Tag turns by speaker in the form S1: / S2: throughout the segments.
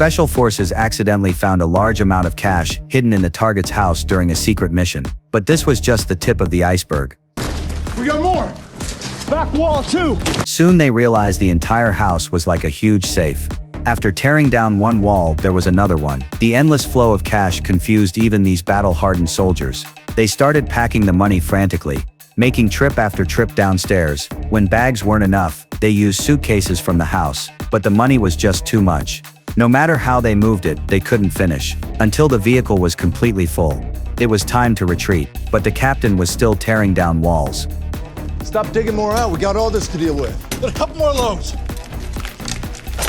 S1: Special forces accidentally found a large amount of cash hidden in the target's house during a secret mission. But this was just the tip of the iceberg.
S2: We got more! Back wall too!
S1: Soon they realized the entire house was like a huge safe. After tearing down one wall, there was another one. The endless flow of cash confused even these battle-hardened soldiers. They started packing the money frantically, making trip after trip downstairs. When bags weren't enough, they used suitcases from the house, but the money was just too much. No matter how they moved it, they couldn't finish, until the vehicle was completely full. It was time to retreat, but the captain was still tearing down walls.
S2: Stop digging more out, we got all this to deal with. Got a couple more loads.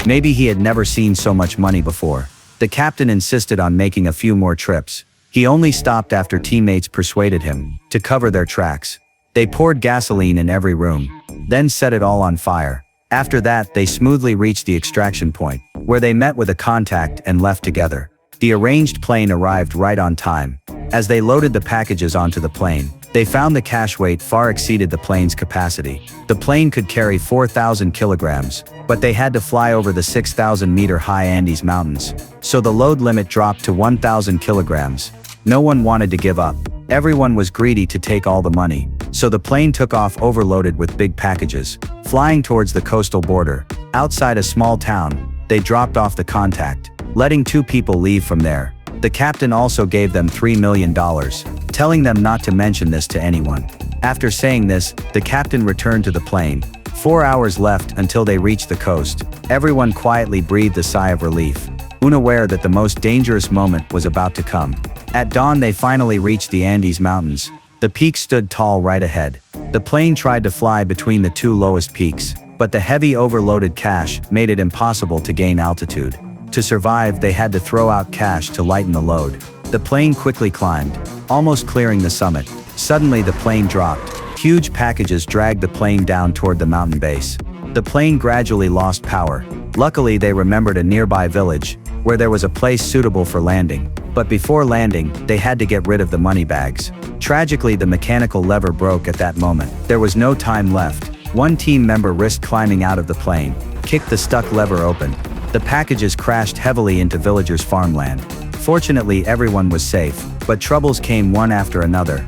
S1: Maybe he had never seen so much money before. The captain insisted on making a few more trips. He only stopped after teammates persuaded him to cover their tracks. They poured gasoline in every room, then set it all on fire. After that, they smoothly reached the extraction point, where they met with a contact and left together. The arranged plane arrived right on time. As they loaded the packages onto the plane, they found the cash weight far exceeded the plane's capacity. The plane could carry 4,000 kilograms, but they had to fly over the 6,000-meter-high Andes Mountains, so the load limit dropped to 1,000 kilograms. No one wanted to give up. Everyone was greedy to take all the money, so the plane took off overloaded with big packages, flying towards the coastal border. Outside a small town, they dropped off the contact, letting 2 people leave from there. The captain also gave them $3 million, telling them not to mention this to anyone. After saying this, the captain returned to the plane. 4 hours left until they reached the coast. Everyone quietly breathed a sigh of relief, unaware that the most dangerous moment was about to come. At dawn they finally reached the Andes Mountains. The peaks stood tall right ahead. The plane tried to fly between the 2 lowest peaks, but the heavy overloaded cache made it impossible to gain altitude. To survive, they had to throw out cash to lighten the load. The plane quickly climbed, almost clearing the summit. Suddenly the plane dropped. Huge packages dragged the plane down toward the mountain base. The plane gradually lost power. Luckily they remembered a nearby village, where there was a place suitable for landing. But before landing, they had to get rid of the money bags. Tragically, the mechanical lever broke at that moment. There was no time left. One team member risked climbing out of the plane, kicked the stuck lever open. The packages crashed heavily into villagers' farmland. Fortunately, everyone was safe, but troubles came one after another.